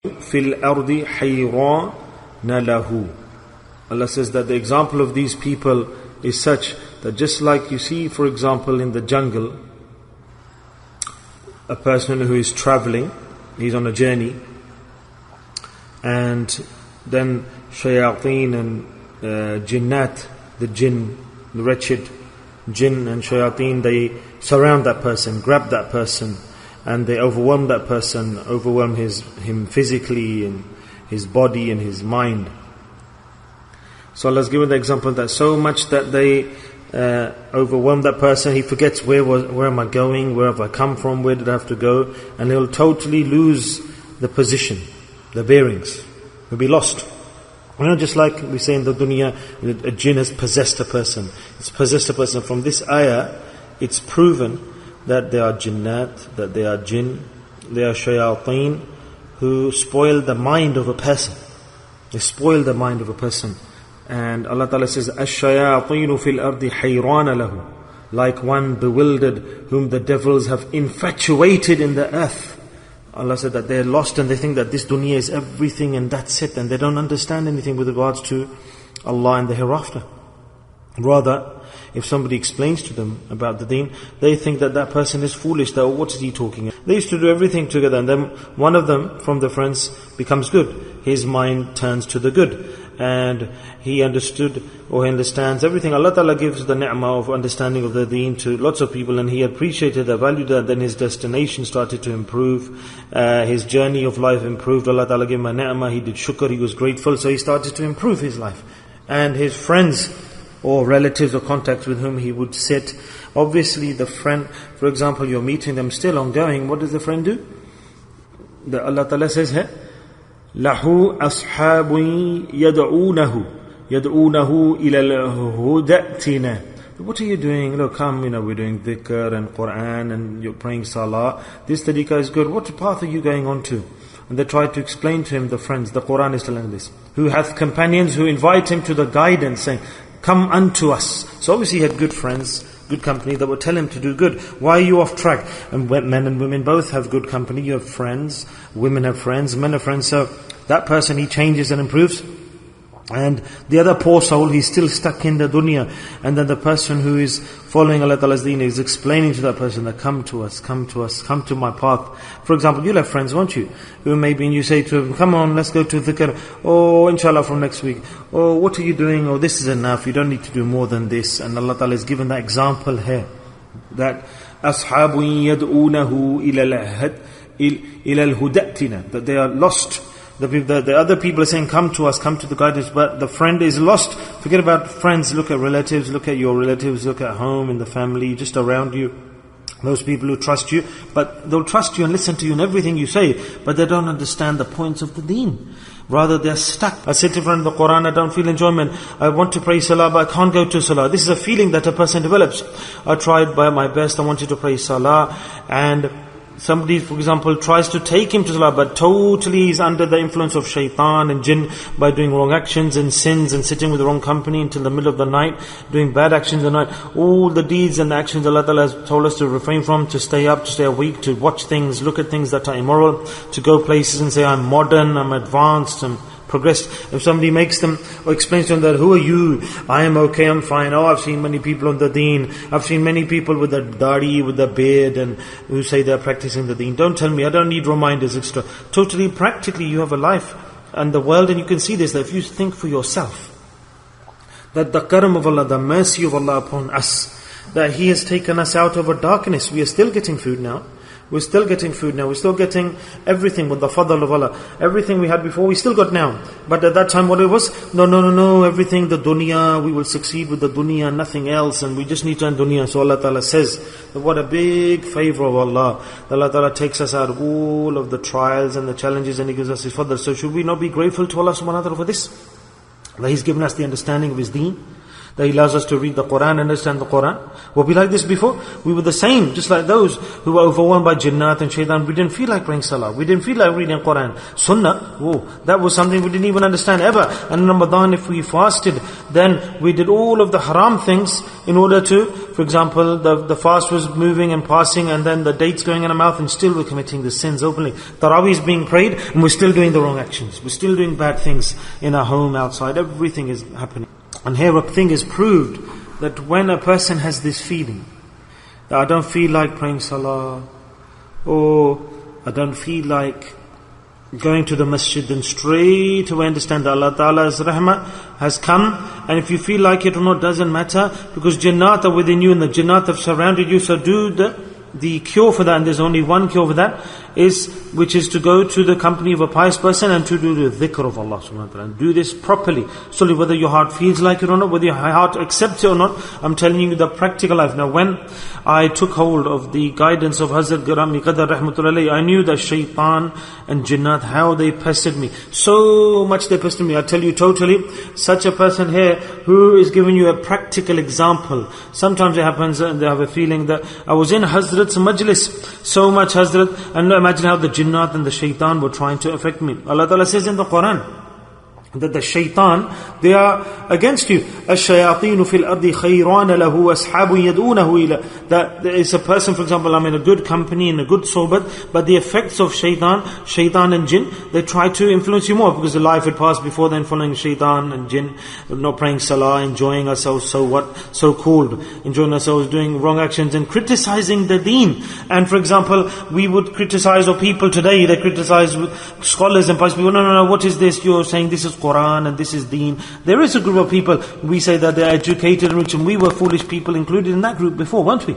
فِي الْأَرْضِ حَيْرَانَ لَهُ. Allah says that the example of these people is such that just like you see, for example, in the jungle, a person who is traveling, he's on a journey, and then shayateen and jinnat, the jinn, the wretched jinn and shayateen, they surround that person, grab that person, and they overwhelm that person, overwhelm him physically and his body and his mind. So Allah's given the example that so much that they overwhelm that person, he forgets where am I going, where have I come from, where did I have to go, and he'll totally lose the position, the bearings. He'll be lost. You know, just like we say in the dunya, a jinn has possessed a person. It's possessed a person. From this ayah, it's proven that there are jinnat, that there are jinn, there are shayateen who spoil the mind of a person. They spoil the mind of a person. And Allah Ta'ala says, الشَّيَاطِينُ فِي الْأَرْضِ حَيْرَانَ لَهُ. Like one bewildered whom the devils have infatuated in the earth. Allah said that they're lost and they think that this dunya is everything and that's it, and they don't understand anything with regards to Allah and the hereafter. Rather, if somebody explains to them about the deen, they think that that person is foolish, that what is he talking about? They used to do everything together, and then one of them from the friends becomes good. His mind turns to the good, and he understood or he understands everything. Allah Ta'ala gives the ni'mah of understanding of the deen to lots of people, and he appreciated that, valued that. Then his destination started to improve, his journey of life improved. Allah Ta'ala gave him a ni'mah, he did shukr, he was grateful, so he started to improve his life. And his friends or relatives or contacts with whom he would sit, obviously the friend, for example, you're meeting them still ongoing, what does the friend do? Allah Ta'ala says here, له أصحاب يدعونه إلى الهدى. What are you doing? Look, come, we're doing dhikr and Quran and you're praying salah. This tariqah is good. What path are you going on to? And they try to explain to him, the friends, the Quran is telling this. Who hath companions who invite him to the guidance, saying, come unto us. So obviously he had good friends, good company that would tell him to do good. Why are you off track? And men and women both have good company. You have friends, women have friends, men have friends. So that person, he changes and improves. And the other poor soul, he's still stuck in the dunya. And then the person who is following Allah Ta'ala's deen is explaining to that person that come to us, come to my path. For example, you'll have friends, won't you? Who maybe, and you say to him, come on, let's go to dhikr. Oh, inshallah from next week. Oh, what are you doing? Oh, this is enough. You don't need to do more than this. And Allah Ta'ala has given that example here. That أَصْحَابٌ يَدْعُونَهُ إِلَى الْهُدَأْتِنَا. That they are lost. The other people are saying, come to us, come to the guidance, but the friend is lost. Forget about friends, look at relatives, look at your relatives, look at home, in the family, just around you. Those people who trust you, but they'll trust you and listen to you in everything you say, but they don't understand the points of the deen. Rather, they're stuck. I said to a friend, the Quran, I don't feel enjoyment. I want to pray salah, but I can't go to salah. This is a feeling that a person develops. I tried by my best, I wanted to pray salah, and somebody, for example, tries to take him to salah, but totally is under the influence of shaitan and jinn by doing wrong actions and sins and sitting with the wrong company until the middle of the night, doing bad actions at night. All the deeds and the actions Allah Ta'ala has told us to refrain from, to stay up, to stay awake, to watch things, look at things that are immoral, to go places and say, I'm modern, I'm advanced, I'm progressed. If somebody makes them or explains to them that, who are you? I am okay, I'm fine. Oh, I've seen many people on the deen. I've seen many people with the dadi, with the beard, and who say they're practicing the deen. Don't tell me, I don't need reminders extra. Totally, practically, you have a life and the world, and you can see this, that if you think for yourself, that the karam of Allah, the mercy of Allah upon us, that He has taken us out of a darkness. We are still getting food now. We're still getting food now. We're still getting everything with the fadl of Allah. Everything we had before, we still got now. But at that time, what it was? No. Everything, the dunya, we will succeed with the dunya, nothing else. And we just need to earn dunya. So Allah Ta'ala says, that what a big favor of Allah. Allah Ta'ala takes us out of all of the trials and the challenges, and He gives us His fadl. So should we not be grateful to Allah subhanahu wa ta'ala for this? That He's given us the understanding of His deen. That He allows us to read the Quran, understand the Quran. Were we like this before? We were the same, just like those who were overwhelmed by jinnat and shaitan. We didn't feel like praying salah. We didn't feel like reading Quran. Sunnah, that was something we didn't even understand ever. And in Ramadan, if we fasted, then we did all of the haram things in order to, for example, the fast was moving and passing, and then the dates going in our mouth, and still we're committing the sins openly. Tarawih is being prayed, and we're still doing the wrong actions. We're still doing bad things in our home, outside. Everything is happening. And here a thing is proved, that when a person has this feeling, that I don't feel like praying salah, or I don't feel like going to the masjid, then straight away understand that Allah Ta'ala's rahmah has come. And if you feel like it or not, doesn't matter, because jinnat are within you and the jinnat have surrounded you. So do the cure for that, and there's only one cure for that, which is to go to the company of a pious person and to do the dhikr of Allah subhanahu wa ta'ala. And do this properly. Solely whether your heart feels like it or not, whether your heart accepts it or not, I'm telling you the practical life. Now when I took hold of the guidance of Hazrat Garami Qadar Rahmatullah, I knew that shaitan and jinnat, how they pestered me. So much they pestered me. I tell you totally, such a person here who is giving you a practical example. Sometimes it happens and they have a feeling that I was in Hazrat's majlis, so much Hazrat, and imagine how the jinnat and the shaitan were trying to affect me. Allah Ta'ala says in the Quran that the shaitan, they are against you. الشَّيَاطِينُ فِي الْأَرْضِ خَيْرَانَ لَهُ أَصْحَابٌ يَدْعُونَهُ إِلَى. That there is a person, for example, I'm in a good company, in a good sohbat, but the effects of shaitan and jinn, they try to influence you more, because the life had passed before then following shaitan and jinn, not praying salah, enjoying ourselves, so called, enjoying ourselves, doing wrong actions and criticizing the deen. And for example, we would criticize, or people today, they criticize scholars and pious people, no, what is this? You're saying this is Quran and this is deen. There is a group of people, we say that they're educated and rich, and we were foolish people included in that group before, weren't we?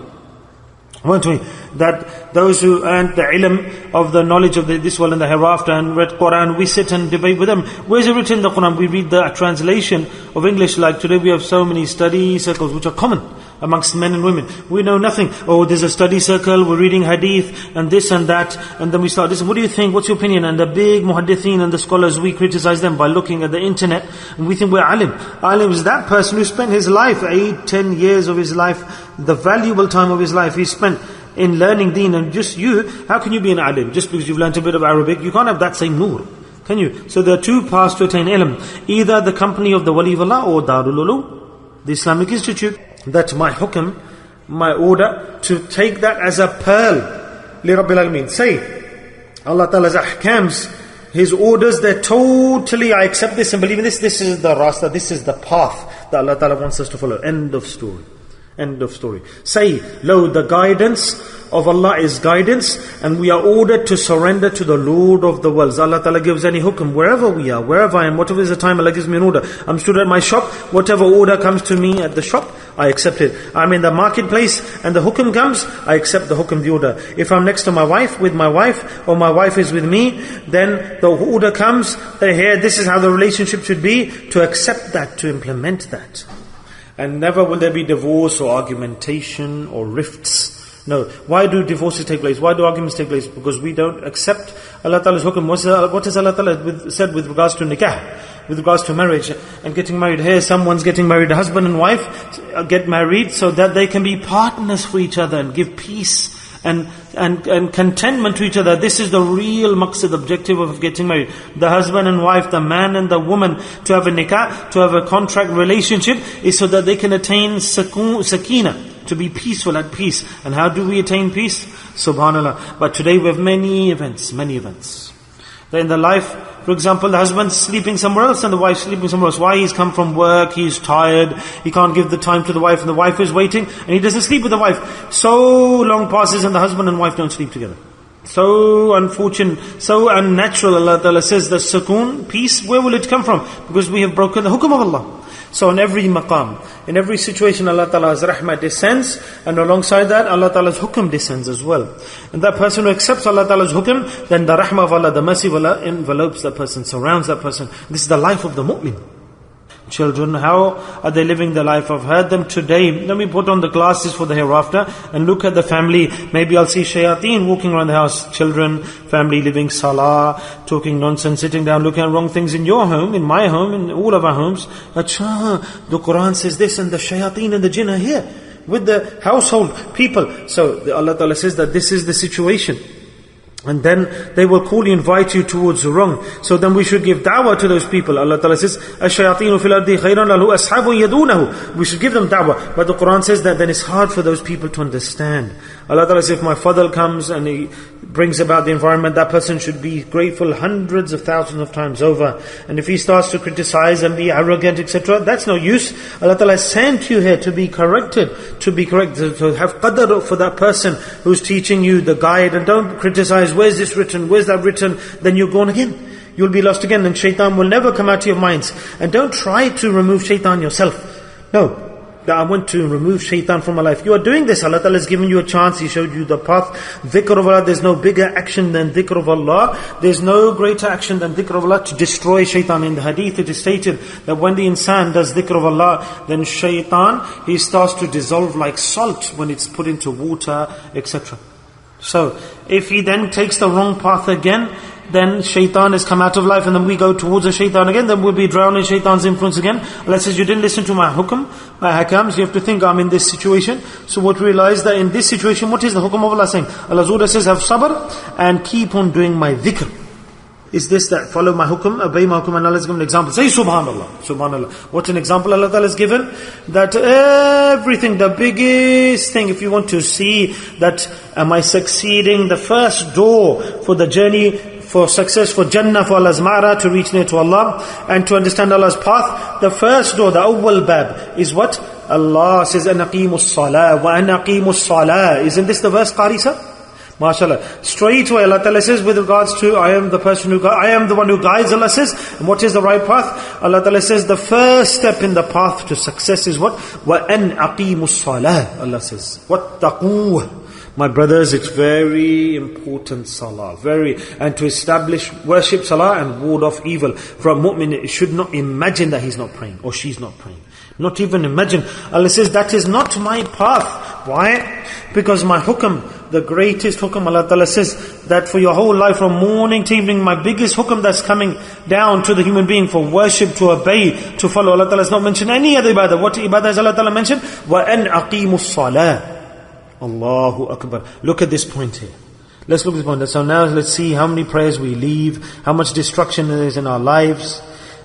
That those who earned the ilm of the knowledge of this world and the hereafter and read Quran, we sit and debate with them. Where is it written in the Quran? We read the translation of English. Like today we have so many study circles which are common amongst men and women. We know nothing. Oh, there's a study circle, we're reading hadith and this and that, and then we start this. What do you think? What's your opinion? And the big muhaddithin and the scholars, we criticize them by looking at the internet, and we think we're alim. Alim is that person who spent his life, 8-10 years of his life, the valuable time of his life he spent in learning deen. And just you, how can you be an alim? Just because you've learnt a bit of Arabic, you can't have that same nur. Can you? So there are two paths to attain ilm. Either the company of the Wali of Allah or Darul Ulum, the Islamic Institute. That's my hukm, my order, to take that as a pearl. Li Rabbil Alameen. Say, Allah Ta'ala's ahkams, His orders, they're totally, I accept this and believe in this. This is the rasta, this is the path that Allah Ta'ala wants us to follow. End of story. End of story. Say, lo, the guidance of Allah is guidance, and we are ordered to surrender to the Lord of the worlds. Allah Ta'ala gives any hukm, wherever we are, wherever I am, whatever is the time, Allah gives me an order. I'm stood at my shop, whatever order comes to me at the shop, I accept it. I'm in the marketplace and the hukm comes, I accept the hukm, the order. If I'm next to my wife, with my wife, or my wife is with me, then the order comes, here, this is how the relationship should be, to accept that, to implement that. And never will there be divorce or argumentation or rifts. No. Why do divorces take place? Why do arguments take place? Because we don't accept Allah Ta'ala's hukm. What has Allah Ta'ala said with regards to nikah? With regards to marriage and getting married. Here someone's getting married, a husband and wife get married so that they can be partners for each other and give peace and contentment to each other. This is the real maqsad, objective of getting married. The husband and wife, the man and the woman, to have a nikah, to have a contract relationship, is so that they can attain sakina, to be peaceful, at peace. And how do we attain peace? Subhanallah. But today we have many events. That in the life, for example, the husband's sleeping somewhere else and the wife's sleeping somewhere else. Why? He's come from work, he's tired, he can't give the time to the wife, and the wife is waiting, and he doesn't sleep with the wife. So long passes and the husband and wife don't sleep together. So unfortunate, so unnatural. Allah Ta'ala says the sukoon, peace, where will it come from? Because we have broken the hukum of Allah. So in every maqam, in every situation, Allah Ta'ala's rahmah descends, and alongside that, Allah Ta'ala's hukum descends as well. And that person who accepts Allah Ta'ala's hukum, then the rahmah of Allah, the mercy of Allah envelopes that person, surrounds that person. This is the life of the mu'min. children, how are they living their life? I've heard them today. Let me put on the glasses for the hereafter and look at the family. Maybe I'll see shayateen walking around the house. Children, family living salah, talking nonsense, sitting down, looking at wrong things in your home, in my home, in all of our homes. Achha, the Quran says this, and the shayateen and the jinn are here with the household people. So Allah Ta'ala says that this is the situation. And then they will call you, invite you towards the wrong. So then we should give da'wah to those people. Allah Ta'ala says, "Ash-shayatinu fil ardi khayran lahu ashabun yadunahu." We should give them da'wah. But the Quran says that then it's hard for those people to understand. Allah Ta'ala says, if my fadl comes and he brings about the environment, that person should be grateful hundreds of thousands of times over. And if he starts to criticize and be arrogant, etc., that's no use. Allah Ta'ala has sent you here to be corrected, to have qadr for that person who's teaching you the guide. And don't criticize, where's this written, where's that written, then you're gone again. You'll be lost again, and shaitan will never come out of your minds. And don't try to remove shaitan yourself. No, that I want to remove shaitan from my life. You are doing this. Allah Ta'ala has given you a chance. He showed you the path. Dhikr of Allah, there's no bigger action than dhikr of Allah. There's no greater action than dhikr of Allah to destroy shaitan. In the hadith it is stated that when the insan does dhikr of Allah, then shaitan, he starts to dissolve like salt when it's put into water, etc. So, if he then takes the wrong path again, then shaitan has come out of life, and then we go towards the shaitan again, then we'll be drowning in shaitan's influence again. Allah says, you didn't listen to my hukum, my hakams, you have to think I'm in this situation. So what we realize that in this situation, what is the hukum of Allah saying? Allah Zura says, have sabr and keep on doing my dhikr. Is this that follow my hukum, obey my hukum, and Allah has given an example. Say subhanallah, subhanallah. What an example Allah Ta'ala has given? That everything, the biggest thing, if you want to see that am I succeeding, the first door for the journey, for success, for Jannah, for Allah's ma'ra, to reach near to Allah, and to understand Allah's path, the first door, the awwal bab, is what? Allah says, أَنْ أَقِيمُوا الصَّلَاةِ وَأَنْ أَقِيمُوا الصَّلَاةِ. Isn't this the verse, Qari sir? MashaAllah. Straight away Allah Ta'ala says with regards to I am the one who guides, Allah says. And what is the right path? Allah Ta'ala says the first step in the path to success is what? وَأَنْ أَقِيمُوا الصَّلَاةِ. Allah says, وَاتَّقُوهُ. My brothers, it's very important, salah. And to establish, worship salah and ward off evil. For a mu'min, it should not imagine that he's not praying or she's not praying. Not even imagine. Allah says, that is not my path. Why? Because my hukum, the greatest hukum, Allah Ta'ala says that for your whole life, from morning to evening, my biggest hukum that's coming down to the human being for worship, to obey, to follow. Allah Ta'ala has not mentioned any other ibadah. What ibadah has Allah Ta'ala mentioned? وَأَنْ أَقِيمُوا الصَّلَاةِ. Allahu Akbar. Look at this point here. Let's look at this point. So now let's see how many prayers we leave, how much destruction there is in our lives,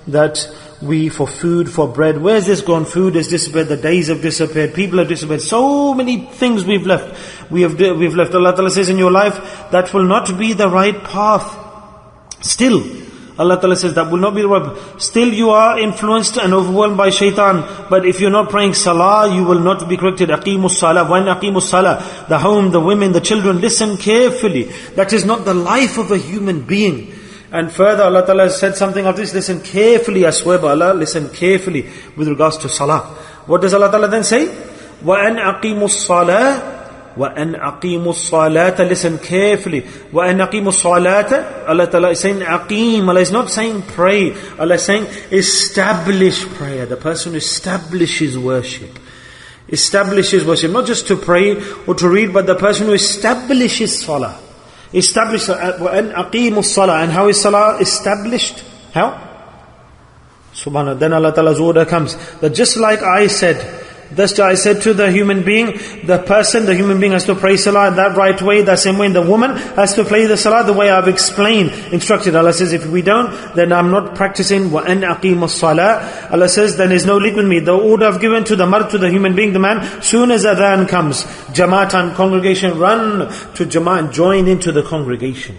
that we, for food, for bread, where's this gone? Food has disappeared, the days have disappeared, people have disappeared, so many things we've left. We've left. Allah Ta'ala says in your life, that will not be the right path. Still, Allah Ta'ala says that will not be the right path. Still you are influenced and overwhelmed by shaitan. But if you're not praying salah, you will not be corrected. Aqimus salah, wa aqimus salah. The home, the women, the children, listen carefully. That is not the life of a human being. And further, Allah Ta'ala has said something of this. Listen carefully, I swear by Allah, listen carefully with regards to salah. What does Allah Ta'ala then say? وَأَنْ أَقِيمُوا الصَّلَاةِ وَأَنْ أَقِيمُوا الصَّلَاةَ. Listen carefully. وَأَنْ أَقِيمُوا الصَّلَاةَ. Allah Ta'ala is saying aqim. Allah is not saying pray. Allah is saying establish prayer. The person who establishes worship. Establishes worship. Not just to pray or to read, but the person who establishes salah. Establish وَأَنْ أَقِيمُوا الصَّلَاةَ. And how is salah established? How? Subhanallah. Then Allah Ta'ala's order comes. That just like I said, thus I said to the human being, the human being has to pray salah that right way, that same way. And the woman has to pray the salah the way I've explained, instructed. Allah says, if we don't, then I'm not practicing. وَأَنْ أَقِيمُ الصَّلَاةِ. Allah says, then there's no link with me. The order I've given to the mard, to the human being, the man, soon as adhan comes, Jamaat and congregation, run to Jamaat and join into the congregation.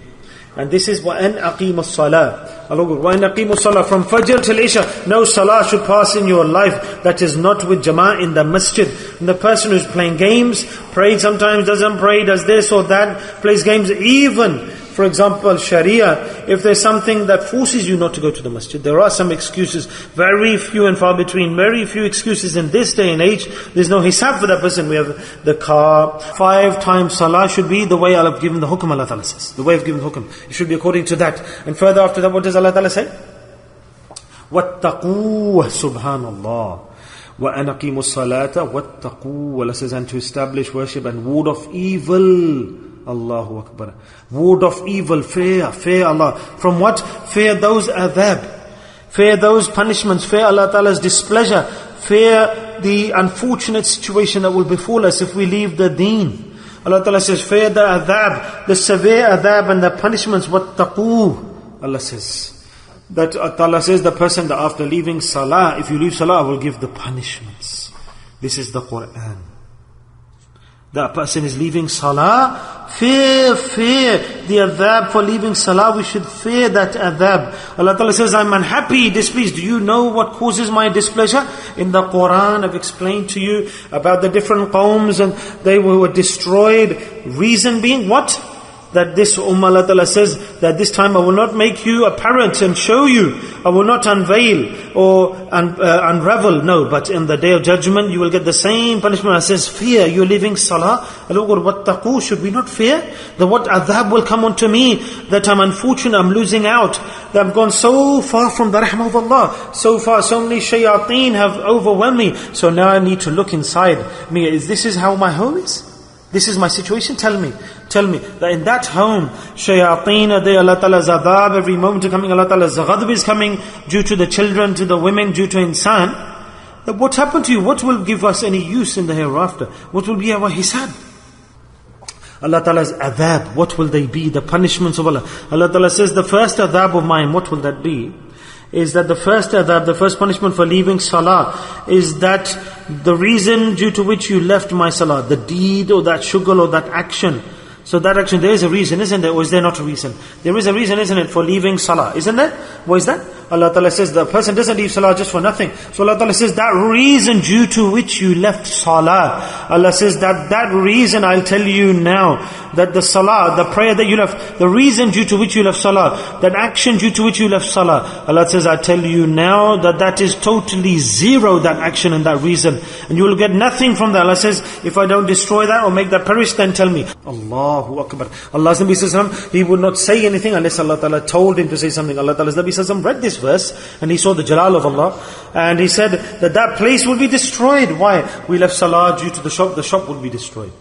And this is وَأَنْ أَقِيمُ الصَّلَاةِ. وَأَنْ أَقِيمُ الصَّلَاةِ. From Fajr till Isha, no salah should pass in your life that is not with Jama'ah in the masjid. And the person who's playing games, prayed sometimes, doesn't pray, does this or that, plays games, even, for example, Sharia, if there's something that forces you not to go to the masjid, there are some excuses, very few and far between, very few excuses in this day and age. There's no hisab for that person. We have the car. 5 times salah should be the way Allah have given the hukum, Allah Ta'ala says. The way of giving the hukum. It should be according to that. And further after that, what does Allah Ta'ala say? وَاتَّقُوهُ Subhanallah. وَأَنَقِيمُوا الصَّلَاةَ وَاتَّقُوهُ. Allah says, and to establish worship and ward off evil. Allahu Akbar. Ward off evil, fear Allah. From what? Fear those adhab. Fear those punishments. Fear Allah Ta'ala's displeasure. Fear the unfortunate situation that will befall us if we leave the deen. Allah Ta'ala says, fear the adhab, the severe adhab and the punishments. وَاتَّقُوهُ. Allah says, that Allah says the person that after leaving salah, if you leave salah, I will give the punishments. This is the Quran. That person is leaving salah, fear the adhab for leaving salah. We should fear that adhab. Allah Ta'ala says, I'm unhappy, displeased. Do you know what causes my displeasure? In the Quran, I've explained to you about the different qawms and they were destroyed. Reason being what? That this Ummah, Allah Ta'ala says, that this time I will not make you apparent and show you. I will not unveil or unravel. No, but in the day of judgment, you will get the same punishment. Allah says, fear, you're leaving salah. Wattaqu, should we not fear? That what adhab will come onto me, that I'm unfortunate, I'm losing out, that I've gone so far from the rahmah of Allah. So far, so many shayateen have overwhelmed me. So now I need to look inside me. This is how my home is? This is my situation? Tell me that in that home, shayateen are there, Allah Ta'ala's adhab every moment coming, Allah Ta'ala's ghadab is coming due to the children, to the women, due to insan. That what happened to you? What will give us any use in the hereafter? What will be our hisab? Allah Ta'ala's adhab, what will they be? The punishments of Allah. Allah Ta'ala says, the first adhab of mine, what will that be? Is that the first adhab, the first punishment for leaving salah, is that the reason due to which you left my salah, the deed or that shugul or that action. So that action, there is a reason, isn't there? Or is there not a reason? There is a reason, isn't it, for leaving salah, isn't there? What is that? Allah Ta'ala says the person doesn't leave salah just for nothing. So Allah Ta'ala says that reason due to which you left salah. Allah says that reason I'll tell you now. That the salah, the prayer that you left, the reason due to which you left salah, that action due to which you left salah. Allah says, I tell you now that is totally zero, that action and that reason. And you will get nothing from that. Allah says, if I don't destroy that or make that perish, then tell me. Allahu Akbar. Allah's Nabi Sallallahu, he would not say anything unless Allah Ta'ala told him to say something. Allah Ta'ala's Nabi Sallallahu read this verse and he saw the jalal of Allah and he said that place will be destroyed. Why? We left salah due to the shop will be destroyed.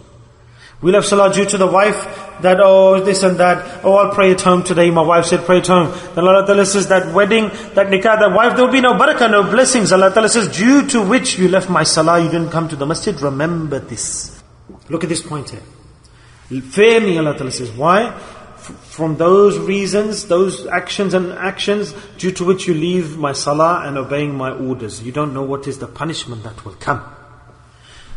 We left salah due to the wife, that this and that, I'll pray at home today, my wife said pray at home. Then Allah Ta'ala says that wedding, that nikah, that wife, there will be no barakah, no blessings. Allah Ta'ala says, due to which you left my salah, you didn't come to the masjid, remember this. Look at this point here. Fear me, Allah Ta'ala says. Why? From those reasons, those actions due to which you leave my salah and obeying my orders. You don't know what is the punishment that will come.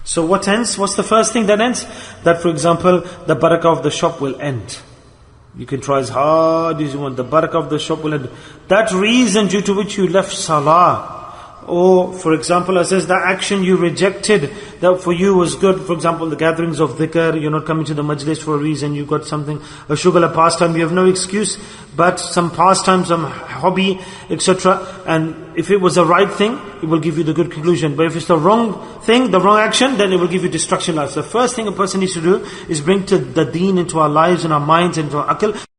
So what ends? What's the first thing that ends? That, for example, the barakah of the shop will end. You can try as hard as you want. The barakah of the shop will end. That reason due to which you left salah. Or, for example, it says that action you rejected, that for you was good. For example, the gatherings of dhikr, you're not coming to the majlis for a reason, you got something, a shugul, a pastime, you have no excuse, but some pastime, some hobby, etc. And if it was the right thing, it will give you the good conclusion. But if it's the wrong thing, the wrong action, then it will give you destruction life. So the first thing a person needs to do is bring to the deen into our lives and our minds, into our akal.